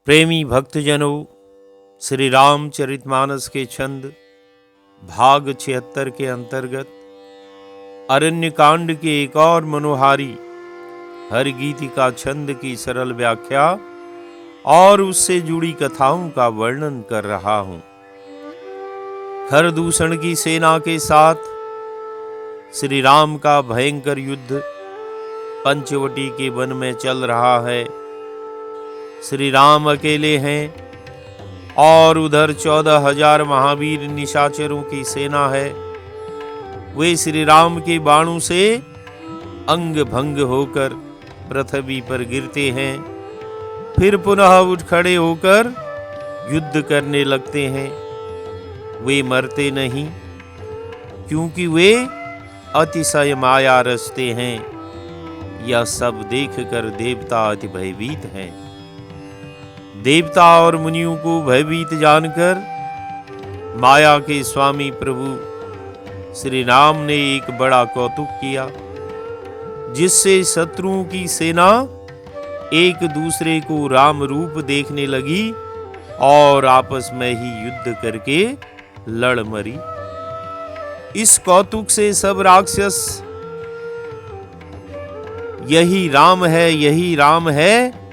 प्रेमी भक्तजनों, श्री रामचरितमानस के छंद भाग 76 के अंतर्गत अरण्य कांड के एक और मनोहारी हर गीतिका छंद की सरल व्याख्या और उससे जुड़ी कथाओं का वर्णन कर रहा हूं। खरदूषण की सेना के साथ श्री राम का भयंकर युद्ध पंचवटी के वन में चल रहा है। श्री राम अकेले हैं और उधर 14,000 महावीर निशाचरों की सेना है। वे श्री राम के बाणों से अंग भंग होकर पृथ्वी पर गिरते हैं, फिर पुनः उठ खड़े होकर युद्ध करने लगते हैं। वे मरते नहीं, क्योंकि वे अतिशय माया रचते हैं। यह सब देखकर देवता अति भयभीत हैं। देवता और मुनियों को भयभीत जानकर माया के स्वामी प्रभु श्री राम ने एक बड़ा कौतुक किया, जिससे शत्रुओं की सेना एक दूसरे को राम रूप देखने लगी और आपस में ही युद्ध करके लड़ मरी। इस कौतुक से सब राक्षस यही राम है, यही राम है,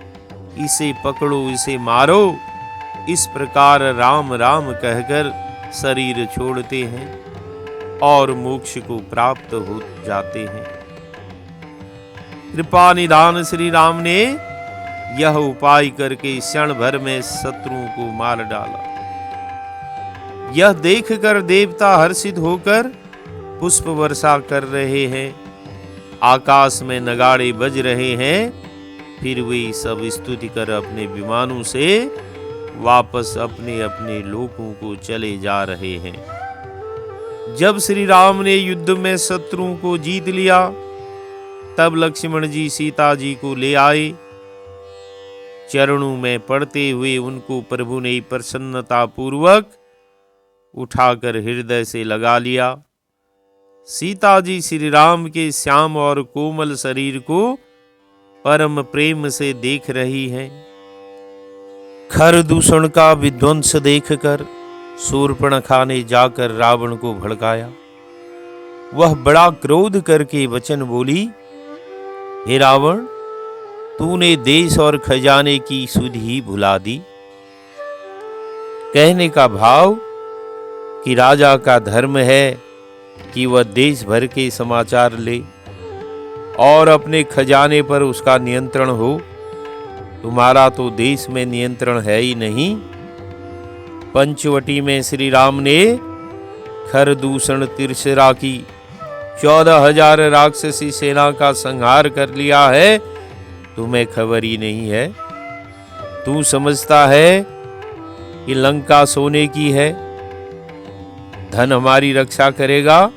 इसे पकड़ो, इसे मारो, इस प्रकार राम राम कहकर शरीर छोड़ते हैं और मोक्ष को प्राप्त हो जाते हैं। कृपा निधान श्री राम ने यह उपाय करके क्षण भर में शत्रुओं को मार डाला। यह देखकर देवता हर्षित होकर पुष्प वर्षा कर रहे हैं, आकाश में नगाड़े बज रहे हैं। फिर वे सब स्तुति कर अपने विमानों से वापस अपने अपने लोकों को चले जा रहे हैं। जब श्री राम ने युद्ध में शत्रुओं को जीत लिया, तब लक्ष्मण जी सीता जी को ले आए। चरणों में पड़ते हुए उनको प्रभु ने प्रसन्नता पूर्वक उठाकर हृदय से लगा लिया। सीता जी श्री राम के श्याम और कोमल शरीर को परम प्रेम से देख रही हैं। खरदूषण का विध्वंस देखकर शूर्पणखा ने जाकर रावण को भड़काया। वह बड़ा क्रोध करके वचन बोली, हे रावण, तूने देश और खजाने की सुध ही भुला दी। कहने का भाव कि राजा का धर्म है कि वह देश भर के समाचार ले और अपने खजाने पर उसका नियंत्रण हो। तुम्हारा तो देश में नियंत्रण है ही नहीं। पंचवटी में श्री राम ने खरदूषण तिरछरा की 14,000 राक्षसी सेना का संहार कर लिया है, तुम्हें खबर ही नहीं है। तू समझता है कि लंका सोने की है, धन हमारी रक्षा करेगा,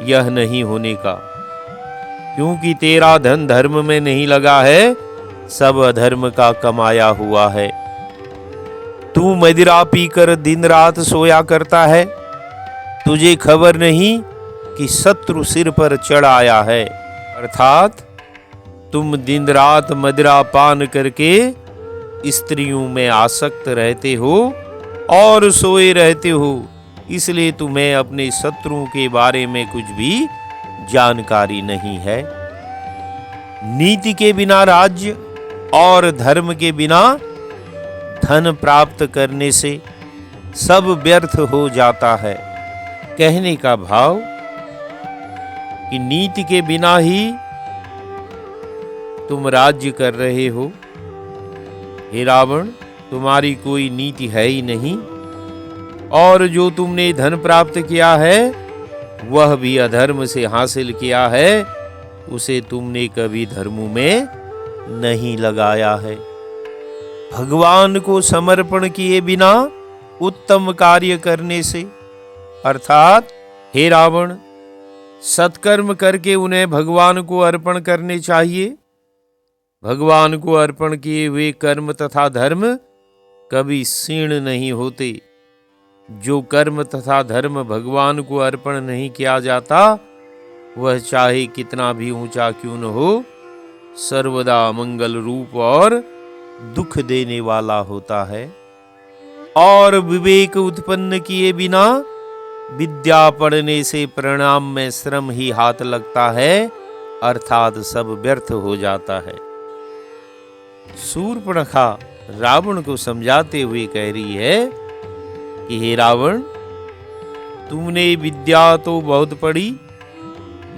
यह नहीं होने का, क्योंकि तेरा धन धर्म में नहीं लगा है, सब अधर्म का कमाया हुआ है। तू मदिरा पीकर दिन रात सोया करता है, तुझे खबर नहीं कि शत्रु सिर पर चढ़ आया है। अर्थात तुम दिन रात मदिरा पान करके स्त्रियों में आसक्त रहते हो और सोए रहते हो, इसलिए तुम्हें अपने शत्रुओं के बारे में कुछ भी जानकारी नहीं है। नीति के बिना राज्य और धर्म के बिना धन प्राप्त करने से सब व्यर्थ हो जाता है। कहने का भाव कि नीति के बिना ही तुम राज्य कर रहे हो। हे रावण, तुम्हारी कोई नीति है ही नहीं, और जो तुमने धन प्राप्त किया है वह भी अधर्म से हासिल किया है, उसे तुमने कभी धर्म में नहीं लगाया है। भगवान को समर्पण किए बिना उत्तम कार्य करने से, अर्थात हे रावण, सत्कर्म करके उन्हें भगवान को अर्पण करने चाहिए। भगवान को अर्पण किए हुए कर्म तथा धर्म कभी क्षीण नहीं होते। जो कर्म तथा धर्म भगवान को अर्पण नहीं किया जाता, वह चाहे कितना भी ऊंचा क्यों न हो, सर्वदा मंगल रूप और दुख देने वाला होता है और विवेक उत्पन्न किए बिना विद्या पढ़ने से परिणाम में श्रम ही हाथ लगता है, अर्थात सब व्यर्थ हो जाता है। शूर्पणखा रावण को समझाते हुए कह रही है कि हे रावण, तुमने विद्या तो बहुत पढ़ी,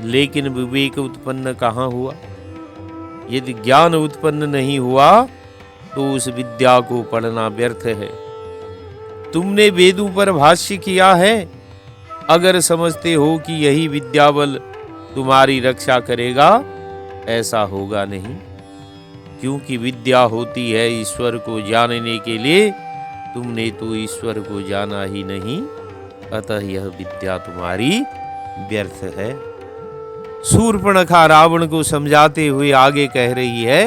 लेकिन विवेक उत्पन्न कहाँ हुआ? यदि ज्ञान उत्पन्न नहीं हुआ तो उस विद्या को पढ़ना व्यर्थ है। तुमने वेदों पर भाष्य किया है, अगर समझते हो कि यही विद्या बल तुम्हारी रक्षा करेगा, ऐसा होगा नहीं, क्योंकि विद्या होती है ईश्वर को जानने के लिए। तुमने तो ईश्वर को जाना ही नहीं, अतः यह विद्या तुम्हारी व्यर्थ है। शूर्पणखा रावण को समझाते हुए आगे कह रही है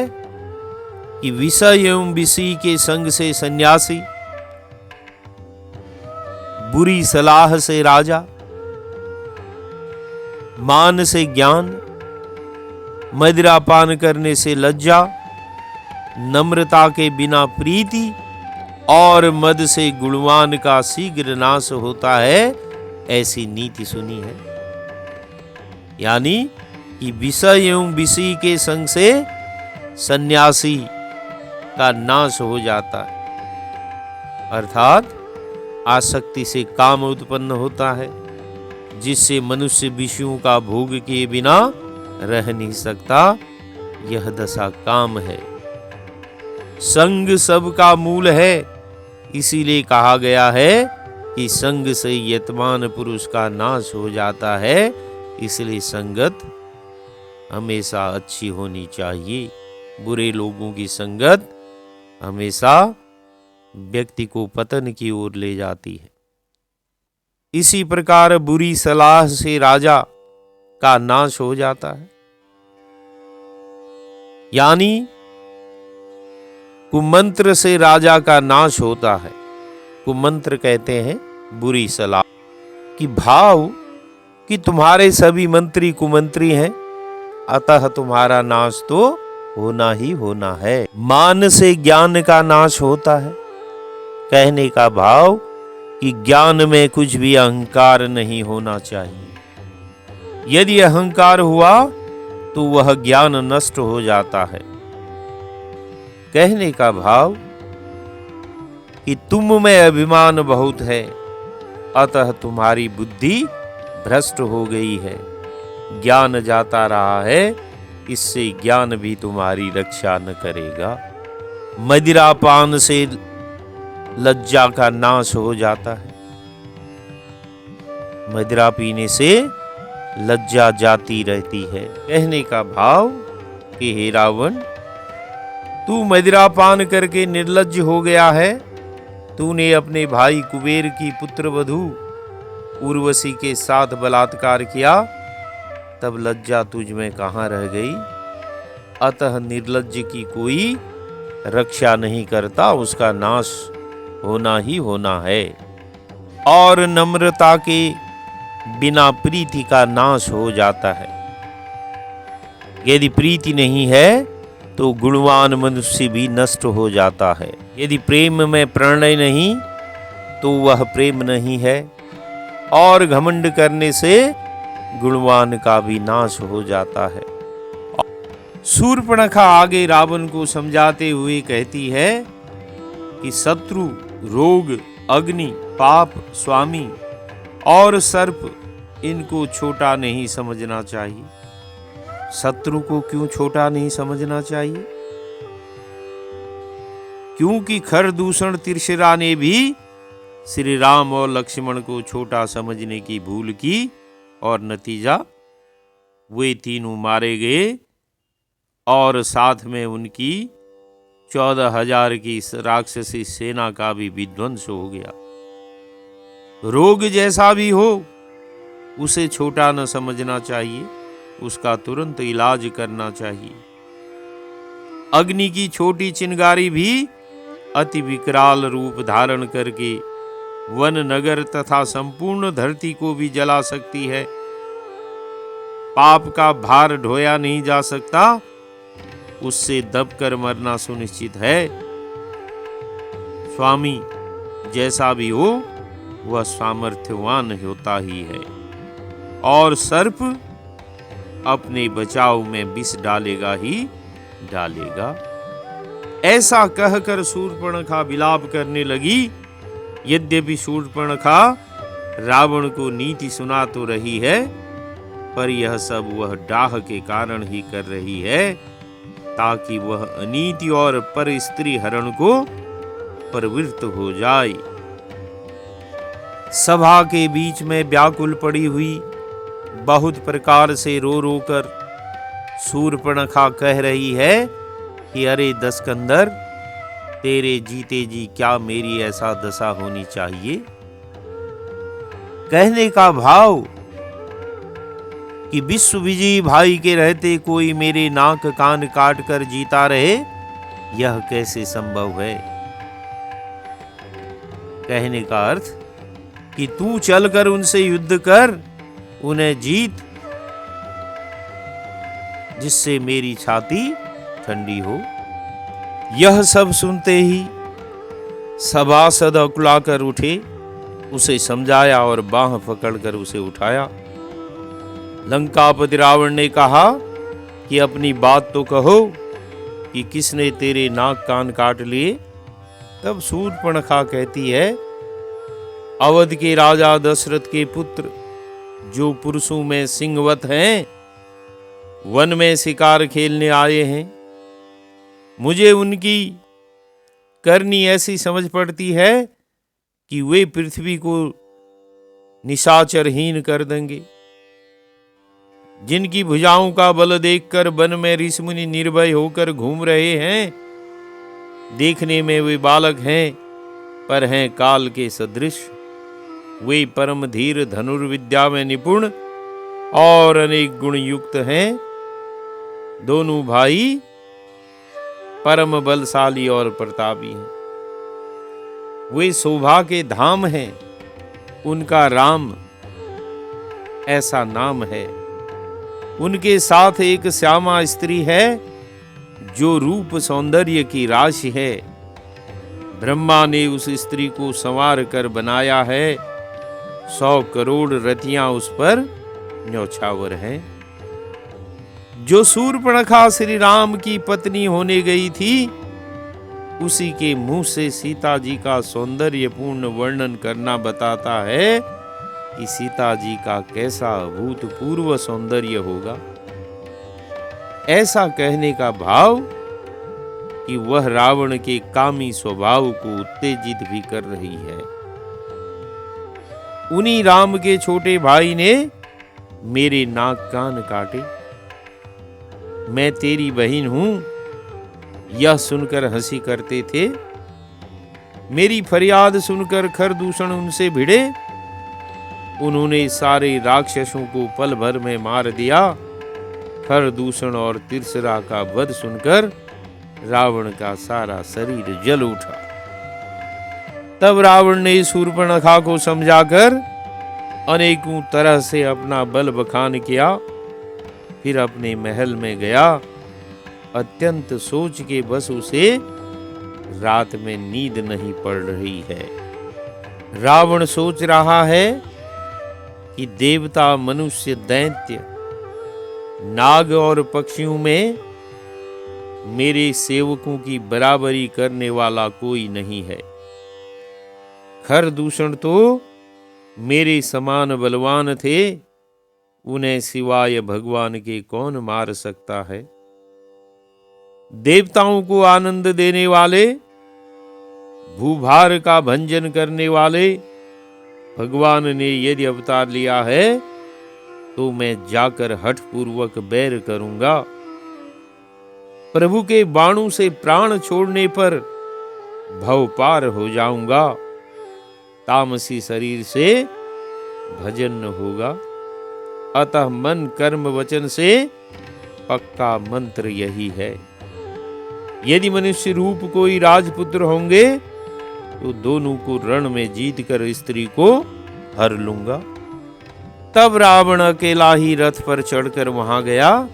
कि विषय एवं विषय के संग से सन्यासी, बुरी सलाह से राजा, मान से ज्ञान, मदिरा पान करने से लज्जा, नम्रता के बिना प्रीति और मद से गुणवान का शीघ्र नाश होता है, ऐसी नीति सुनी है। यानी कि विषय एवं विषय के संग से सन्यासी का नाश हो जाता है, अर्थात आसक्ति से काम उत्पन्न होता है, जिससे मनुष्य विषयों का भोग किए बिना रह नहीं सकता। यह दशा काम है। संग सब का मूल है, इसीलिए कहा गया है कि संग से यतमान पुरुष का नाश हो जाता है। इसलिए संगत हमेशा अच्छी होनी चाहिए। बुरे लोगों की संगत हमेशा व्यक्ति को पतन की ओर ले जाती है। इसी प्रकार बुरी सलाह से राजा का नाश हो जाता है, यानी कुमंत्र से राजा का नाश होता है। कुमंत्र कहते हैं बुरी सलाह की भाव कि तुम्हारे सभी मंत्री कुमंत्री हैं, अतः तुम्हारा नाश तो होना ही होना है। मान से ज्ञान का नाश होता है, कहने का भाव कि ज्ञान में कुछ भी अहंकार नहीं होना चाहिए। यदि अहंकार हुआ तो वह ज्ञान नष्ट हो जाता है। कहने का भाव कि तुम में अभिमान बहुत है, अतः तुम्हारी बुद्धि भ्रष्ट हो गई है, ज्ञान जाता रहा है, इससे ज्ञान भी तुम्हारी रक्षा न करेगा। मदिरा पान से लज्जा का नाश हो जाता है, मदिरा पीने से लज्जा जाती रहती है। कहने का भाव कि हे रावण, तू मदिरा पान करके निर्लज्ज हो गया है। तूने अपने भाई कुबेर की पुत्रवधू उर्वशी के साथ बलात्कार किया, तब लज्जा तुझ में कहाँ रह गई? अतः निर्लज्ज की कोई रक्षा नहीं करता, उसका नाश होना ही होना है। और नम्रता के बिना प्रीति का नाश हो जाता है। यदि प्रीति नहीं है तो गुणवान मनुष्य भी नष्ट हो जाता है। यदि प्रेम में प्रणय नहीं तो वह प्रेम नहीं है, और घमंड करने से गुणवान का भी नाश हो जाता है। शूर्पणखा आगे रावण को समझाते हुए कहती है कि शत्रु, रोग, अग्नि, पाप, स्वामी और सर्प, इनको छोटा नहीं समझना चाहिए। शत्रु को क्यों छोटा नहीं समझना चाहिए? क्योंकि खरदूषण तिरछिरा ने भी श्री राम और लक्ष्मण को छोटा समझने की भूल की, और नतीजा वे तीनों मारे गए और साथ में उनकी 14,000 की राक्षसी सेना का भी विध्वंस हो गया। रोग जैसा भी हो उसे छोटा न समझना चाहिए, उसका तुरंत इलाज करना चाहिए। अग्नि की छोटी चिंगारी भी अति विकराल रूप धारण करके वन, नगर तथा संपूर्ण धरती को भी जला सकती है। पाप का भार ढोया नहीं जा सकता, उससे दबकर मरना सुनिश्चित है। स्वामी जैसा भी हो वह सामर्थ्यवान होता ही है, और सर्प अपने बचाव में विष डालेगा ही डालेगा। ऐसा कहकर शूर्पणखा विलाप करने लगी। यद्यपि शूर्पणखा रावण को नीति सुना तो रही है, पर यह सब वह डाह के कारण ही कर रही है, ताकि वह अनीति और पर स्त्री हरण को प्रवृत्त हो जाए। सभा के बीच में व्याकुल पड़ी हुई बहुत प्रकार से रो रो कर शूर्पणखा कह रही है कि अरे दस्कंदर, तेरे जीते जी क्या मेरी ऐसा दशा होनी चाहिए। कहने का भाव कि विश्व विजयी भाई के रहते कोई मेरे नाक कान काट कर जीता रहे, यह कैसे संभव है। कहने का अर्थ कि तू चलकर उनसे युद्ध कर, उन्हें जीत, जिससे मेरी छाती ठंडी हो। यह सब सुनते ही सभासद अकुलाकर उठे, उसे समझाया और बाह पकड़कर उसे उठाया। लंकापति रावण ने कहा कि अपनी बात तो कहो कि किसने तेरे नाक कान काट लिए। तब शूर्पणखा कहती है, अवध के राजा दशरथ के पुत्र जो पुरुषों में सिंहवत हैं, वन में शिकार खेलने आए हैं। मुझे उनकी करनी ऐसी समझ पड़ती है कि वे पृथ्वी को निशाचरहीन कर देंगे। जिनकी भुजाओं का बल देखकर वन में ऋषिमुनि निर्भय होकर घूम रहे हैं, देखने में वे बालक हैं, पर हैं काल के सदृश। वे परम धीर, धनुर्विद्या में निपुण और अनेक गुण युक्त हैं। दोनों भाई परम बलशाली और प्रतापी हैं। वे शोभा के धाम हैं, उनका राम ऐसा नाम है। उनके साथ एक श्यामा स्त्री है जो रूप सौंदर्य की राशि है। ब्रह्मा ने उस स्त्री को संवार कर बनाया है। 100 करोड़ रतियां उस पर न्यौछावर हैं। जो शूर्पणखा श्री राम की पत्नी होने गई थी, उसी के मुंह से सीता जी का सौंदर्यपूर्ण वर्णन करना बताता है कि सीता जी का कैसा अभूतपूर्व सौंदर्य होगा। ऐसा कहने का भाव कि वह रावण के कामी स्वभाव को उत्तेजित भी कर रही है। उन्हीं राम के छोटे भाई ने मेरे नाक कान काटे। मैं तेरी बहन हूं, यह सुनकर हंसी करते थे। मेरी फरियाद सुनकर खरदूषण उनसे भिड़े। उन्होंने सारे राक्षसों को पल भर में मार दिया। खरदूषण और तिरसरा का वध सुनकर रावण का सारा शरीर जल उठा। तब रावण ने शूर्पणखा को समझाकर अनेकों तरह से अपना बल बखान किया। फिर अपने महल में गया। अत्यंत सोच के बस उसे रात में नींद नहीं पड़ रही है। रावण सोच रहा है कि देवता, मनुष्य, दैत्य, नाग और पक्षियों में मेरे सेवकों की बराबरी करने वाला कोई नहीं है। खरदूषण तो मेरे समान बलवान थे, उन्हें सिवाय भगवान के कौन मार सकता है। देवताओं को आनंद देने वाले, भूभार का भंजन करने वाले भगवान ने यदि अवतार लिया है, तो मैं जाकर हठपूर्वक बैर करूंगा। प्रभु के बाणों से प्राण छोड़ने पर भव पार हो जाऊंगा। तामसी शरीर से भजन न होगा। अतः मन, कर्म, वचन से पक्का मंत्र यही है। यदि मनुष्य रूप कोई राजपुत्र होंगे, तो दोनों को रण में जीतकर स्त्री को हर लूंगा। तब रावण अकेला ही रथ पर चढ़कर वहां गया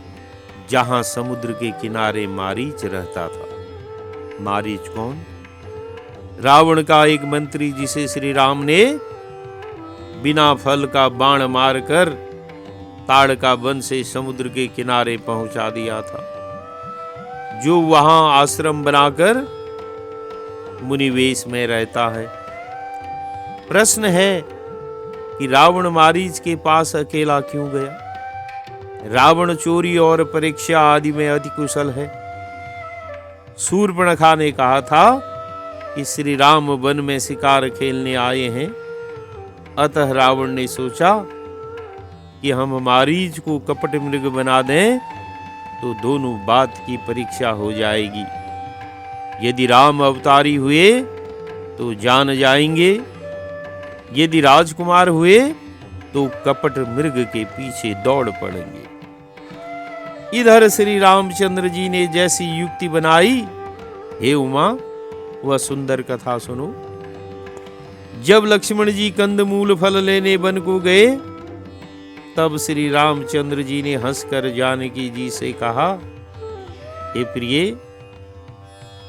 जहां समुद्र के किनारे मारीच रहता था। मारीच कौन? रावण का एक मंत्री जिसे श्री राम ने बिना फल का बाण मारकर ताड़का वन से समुद्र के किनारे पहुंचा दिया था, जो वहां आश्रम बनाकर मुनिवेश में रहता है। प्रश्न है कि रावण मारीच के पास अकेला क्यों गया? रावण चोरी और परीक्षा आदि में अति कुशल है। शूर्पणखा ने कहा था कि श्री राम वन में शिकार खेलने आए हैं, अतः रावण ने सोचा कि हम मारीच को कपट मृग बना दें तो दोनों बात की परीक्षा हो जाएगी। यदि राम अवतारी हुए तो जान जाएंगे, यदि राजकुमार हुए तो कपट मृग के पीछे दौड़ पड़ेंगे। इधर श्री रामचंद्र जी ने जैसी युक्ति बनाई, हे उमा, वह सुंदर कथा सुनो। जब लक्ष्मण जी कंदमूल फल लेने वन को गए, तब श्री रामचंद्र जी ने हंसकर जानकी जी से कहा, हे प्रिय,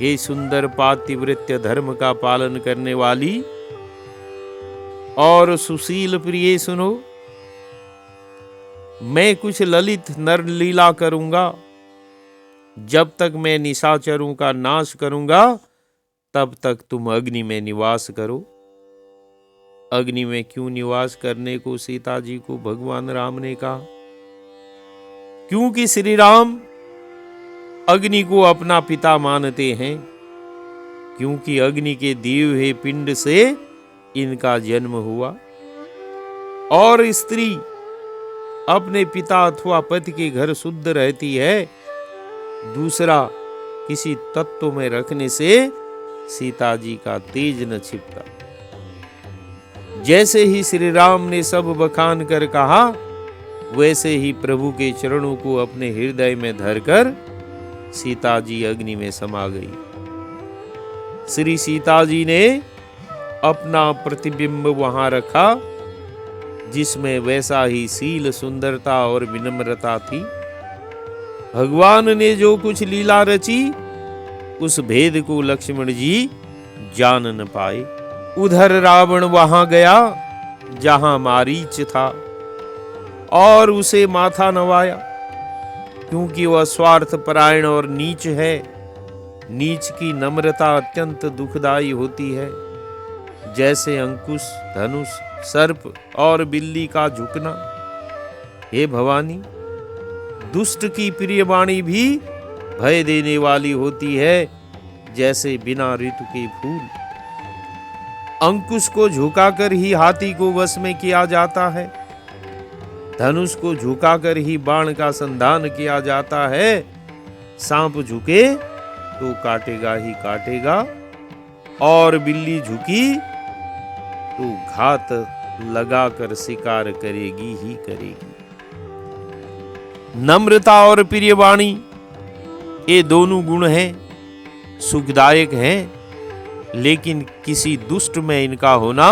हे सुंदर पातिव्रत्य धर्म का पालन करने वाली और सुशील प्रिय, सुनो, मैं कुछ ललित नर लीला करूंगा। जब तक मैं निशाचरों का नाश करूंगा तब तक तुम अग्नि में निवास करो। अग्नि में क्यों निवास करने को सीता जी को भगवान राम ने कहा? क्योंकि श्री राम अग्नि को अपना पिता मानते हैं, क्योंकि अग्नि के दिए हुए पिंड से इनका जन्म हुआ। और स्त्री अपने पिता अथवा पति के घर शुद्ध रहती है, दूसरा किसी तत्व में रखने से सीता जी का तेज न छिपता। जैसे ही श्री राम ने सब बखान कर कहा, वैसे ही प्रभु के चरणों को अपने हृदय में धरकर सीता जी अग्नि में समा गई। श्री सीता जी ने अपना प्रतिबिंब वहां रखा, जिसमें वैसा ही शील, सुंदरता और विनम्रता थी। भगवान ने जो कुछ लीला रची, उस भेद को लक्ष्मण जी जान न पाए। उधर रावण वहां गया जहां मारीच था और उसे माथा नवाया, क्योंकि वह स्वार्थ परायण और नीच है। नीच की नम्रता अत्यंत दुखदायी होती है, जैसे अंकुश, धनुष, सर्प और बिल्ली का झुकना। हे भवानी, दुष्ट की प्रिय वाणी भी भय देने वाली होती है, जैसे बिना ऋतु के फूल। अंकुश को झुकाकर ही हाथी को वश में किया जाता है, धनुष को झुकाकर ही बाण का संधान किया जाता है। सांप झुके तो काटेगा ही काटेगा, और बिल्ली झुकी तो घात लगाकर शिकार करेगी ही करेगी। नम्रता और प्रियवाणी, ये दोनों गुण हैं, सुखदायक हैं, लेकिन किसी दुष्ट में इनका होना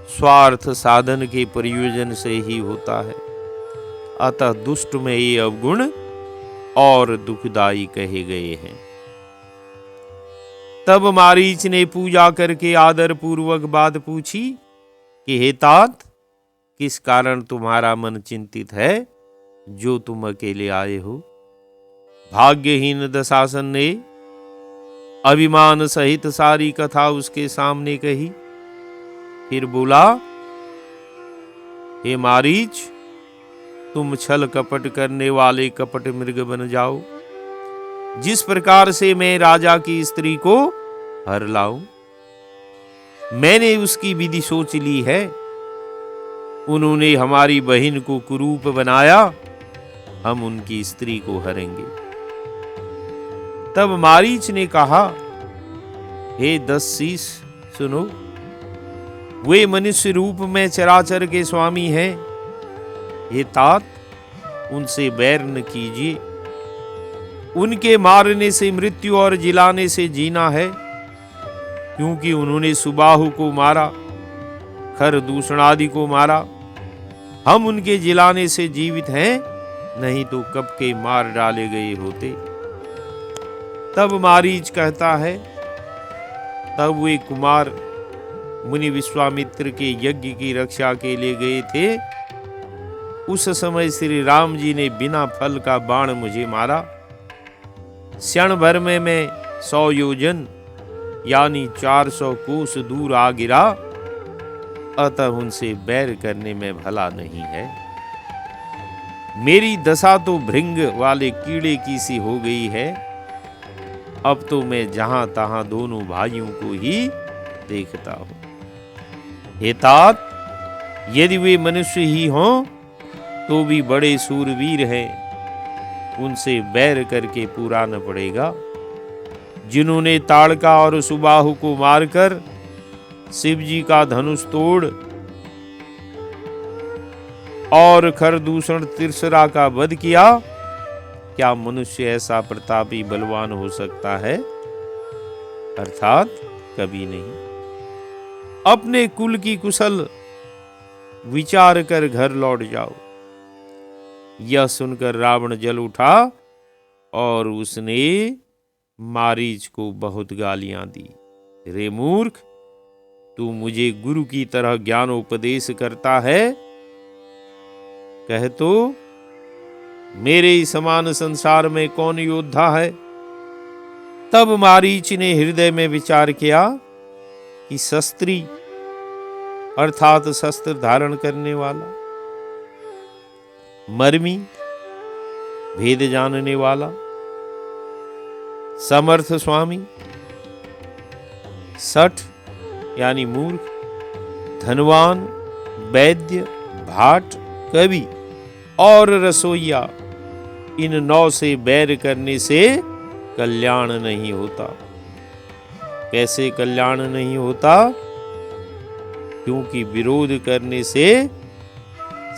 स्वार्थ साधन के प्रयोजन से ही होता है। अतः दुष्ट में ये अवगुण और दुखदायी कहे गए हैं। तब मारीच ने पूजा करके आदर पूर्वक बात पूछी कि हे तात, किस कारण तुम्हारा मन चिंतित है जो तुम अकेले आए हो? भाग्यहीन दशासन ने अभिमान सहित सारी कथा उसके सामने कही। फिर बोला, हे मारीच, तुम छल कपट करने वाले कपट मृग बन जाओ। जिस प्रकार से मैं राजा की स्त्री को हर लाऊं, मैंने उसकी विधि सोच ली है। उन्होंने हमारी बहन को कुरूप बनाया, हम उनकी स्त्री को हरेंगे। तब मारीच ने कहा, हे दसशीष, सुनो, वे मनुष्य रूप में चराचर के स्वामी हैं। हे तात, उनसे बैर न कीजिए। उनके मारने से मृत्यु और जिलाने से जीना है, क्योंकि उन्होंने सुबाहु को मारा, खरदूषण आदि को मारा। हम उनके जिलाने से जीवित हैं, नहीं तो कब के मार डाले गए होते। तब मारीच कहता है, तब वे कुमार मुनि विश्वामित्र के यज्ञ की रक्षा के लिए गए थे। उस समय श्री राम जी ने बिना फल का बाण मुझे मारा। क्षण भर में मैं 100 योजन यानी 400 कोस दूर आ गिरा। अतः उनसे बैर करने में भला नहीं है। मेरी दशा तो भृंग वाले कीड़े की सी हो गई है। अब तो मैं जहां तहां दोनों भाइयों को ही देखता हूं। हे तात, यदि वे मनुष्य ही हों तो भी बड़े सूरवीर हैं। उनसे बैर करके पूरा न पड़ेगा। जिन्होंने ताड़का और सुबाहु को मारकर शिव जी का धनुष तोड़ और खरदूषण तिरसरा का वध किया, क्या मनुष्य ऐसा प्रतापी बलवान हो सकता है? अर्थात कभी नहीं। अपने कुल की कुशल विचार कर घर लौट जाओ। यह सुनकर रावण जल उठा और उसने मारीच को बहुत गालियां दी। रे मूर्ख, तू मुझे गुरु की तरह ज्ञानोपदेश करता है। कह तो मेरे समान संसार में कौन योद्धा है? तब मारीच ने हृदय में विचार किया कि शस्त्री अर्थात शस्त्र धारण करने वाला, मर्मी भेद जानने वाला, समर्थ स्वामी, सठ यानी मूर्ख, धनवान, वैद्य, भाट, कवि और रसोइया, इन 9 से बैर करने से कल्याण नहीं होता। कैसे कल्याण नहीं होता? क्योंकि विरोध करने से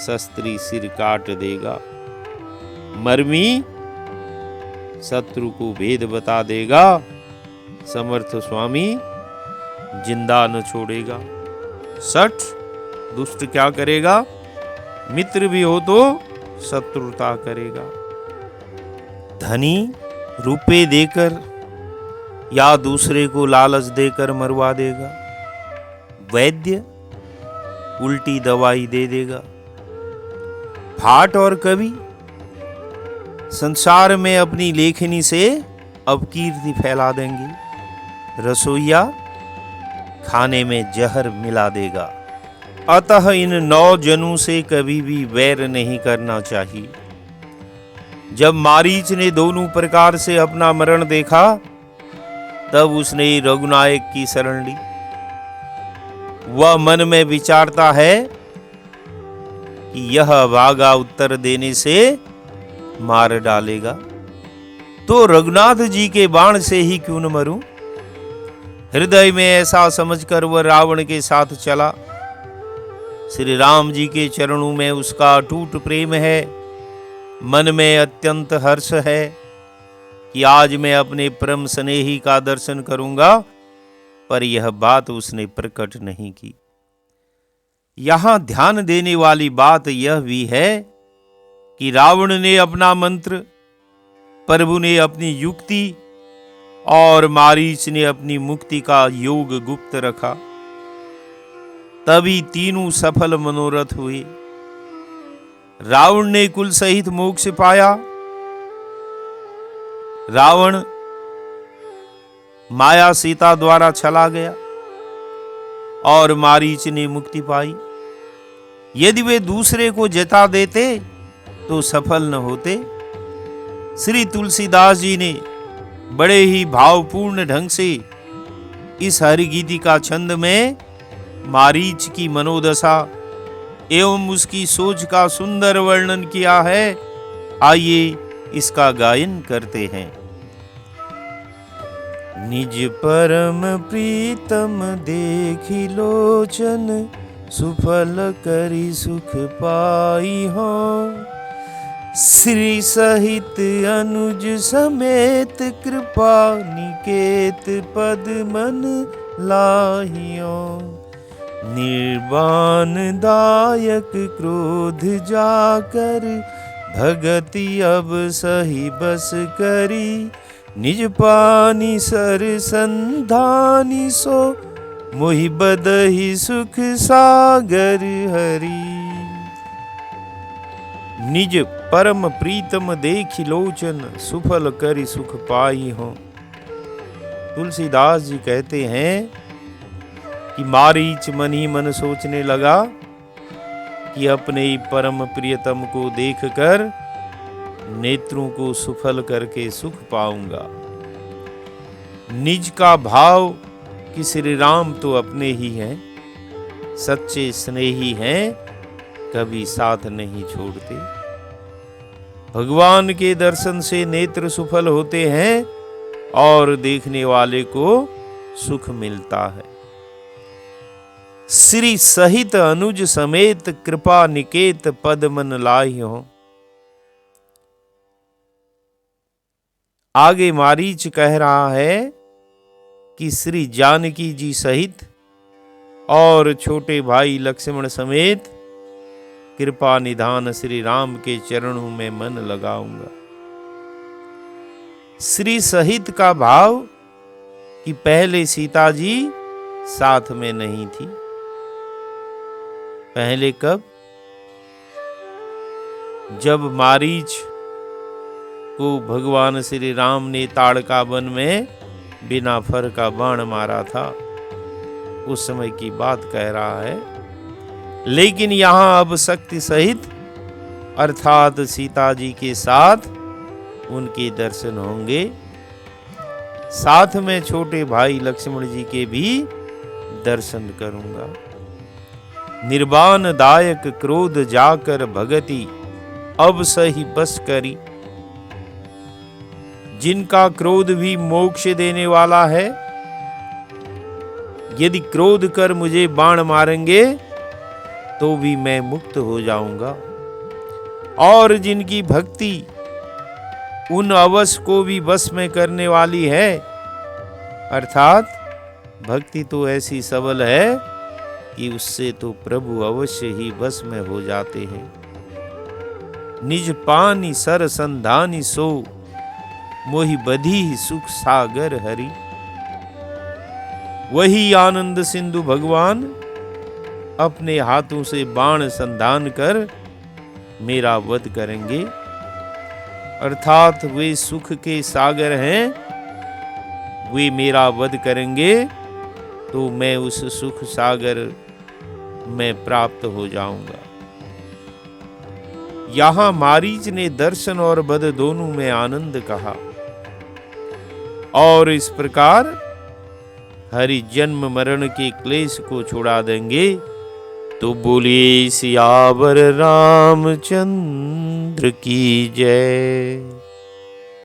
शस्त्री सिर काट देगा, मर्मी शत्रु को भेद बता देगा, समर्थ स्वामी जिंदा न छोड़ेगा, सठ दुष्ट क्या करेगा? मित्र भी हो तो शत्रुता करेगा। धनी रुपए देकर या दूसरे को लालच देकर मरवा देगा। वैद्य उल्टी दवाई दे देगा। भाट और कवि संसार में अपनी लेखनी से अपकीर्ति फैला देंगे। रसोइया खाने में जहर मिला देगा। अतः इन 9 जनों से कभी भी वैर नहीं करना चाहिए। जब मारीच ने दोनों प्रकार से अपना मरण देखा, तब उसने रघुनायक की शरण ली। वह मन में विचारता है कि यह भागा उत्तर देने से मार डालेगा, तो रघुनाथ जी के बाण से ही क्यों न मरूं। हृदय में ऐसा समझकर वह रावण के साथ चला। श्री राम जी के चरणों में उसका अटूट प्रेम है। मन में अत्यंत हर्ष है कि आज मैं अपने परम स्नेही का दर्शन करूंगा, पर यह बात उसने प्रकट नहीं की। यहां ध्यान देने वाली बात यह भी है कि रावण ने अपना मंत्र, प्रभु ने अपनी युक्ति और मारीच ने अपनी मुक्ति का योग गुप्त रखा। तभी तीनों सफल मनोरथ हुए। रावण ने कुल सहित मोक्ष पाया। रावण माया सीता द्वारा चला गया और मारीच ने मुक्ति पाई। यदि वे दूसरे को जता देते तो सफल न होते। श्री तुलसीदास जी ने बड़े ही भावपूर्ण ढंग से इस हरिगीति का छंद में मारीच की मनोदशा एवं उसकी सोच का सुंदर वर्णन किया है। आइए इसका गायन करते हैं। निज परम प्रीतम देखी लोचन, सुफल करी सुख पाई हो। श्री सहित अनुज समेत कृपा निकेत पद मन लाहियो। निर्वाण दायक क्रोध जाकर, भगति अब सही बस करी। निज पानी सर संधानी सो मोहि बदहि सुख सागर हरि। निज परम प्रीतम देखि लोचन सुफल करि सुख पाई हो। तुलसीदास जी कहते हैं कि मारीच मन ही मन सोचने लगा कि अपने ही परम प्रियतम को देखकर नेत्रों को सुफल करके सुख पाऊंगा। निज का भाव कि श्री राम तो अपने ही हैं, सच्चे स्नेही हैं, कभी साथ नहीं छोड़ते। भगवान के दर्शन से नेत्र सुफल होते हैं और देखने वाले को सुख मिलता है। श्री सहित अनुज समेत कृपा निकेत पद मन लाहि हो। आगे मारीच कह रहा है कि श्री जानकी जी सहित और छोटे भाई लक्ष्मण समेत कृपा निधान श्री राम के चरणों में मन लगाऊंगा। श्री सहित का भाव कि पहले सीता जी साथ में नहीं थी। पहले कब? जब मारीच को भगवान श्री राम ने ताड़का वन में बिना फर का बाण मारा था, उस समय की बात कह रहा है। लेकिन यहां अब शक्ति सहित अर्थात सीता जी के साथ उनके दर्शन होंगे। साथ में छोटे भाई लक्ष्मण जी के भी दर्शन करूंगा। निर्वाण दायक क्रोध जाकर भगति अब सही बस करी। जिनका क्रोध भी मोक्ष देने वाला है, यदि क्रोध कर मुझे बाण मारेंगे तो भी मैं मुक्त हो जाऊंगा। और जिनकी भक्ति उन अवश को भी बस में करने वाली है, अर्थात भक्ति तो ऐसी सबल है कि उससे तो प्रभु अवश्य ही बस में हो जाते हैं। निज पानी सर संधानी सो मोहि बधी सुख सागर हरि। वही आनंद सिंधु भगवान अपने हाथों से बाण संधान कर मेरा वध करेंगे। अर्थात वे सुख के सागर हैं, वे मेरा वध करेंगे तो मैं उस सुख सागर में प्राप्त हो जाऊंगा। यहां मारीच ने दर्शन और वध दोनों में आनंद कहा और इस प्रकार हरि जन्म मरण के क्लेश को छुड़ा देंगे। तो बोलिए सियावर रामचंद्र की जय।